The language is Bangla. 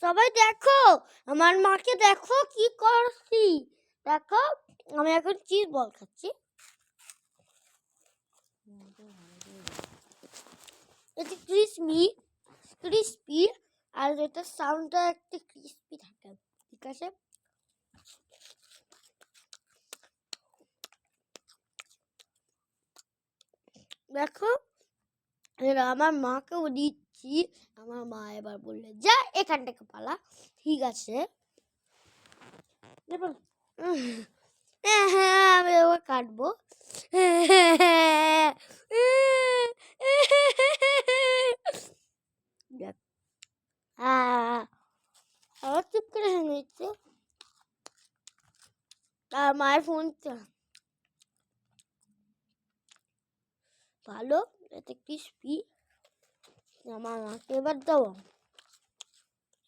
সবাই দেখো, আমার মাকে দেখো কি করছি। দেখো, আমি এখন চিজ বল খাচ্ছি। এটা ক্রিস্পি আর এটা সাউন্ডটা একটা ক্রিস্পি থাকে, ঠিক আছে? দেখো, এরা আমার মাকেও দিচ্ছি। আমার মা এবার বললে যা এখান থেকে পালা, ঠিক আছে? হ্যাঁ, আমি এবার কাটবো। আবার চুপ করে নিচ্ছে। আর মায়ের ফোনটা ভালো, এটা ক্রিস্পি। আমার মাকে এবার দাও।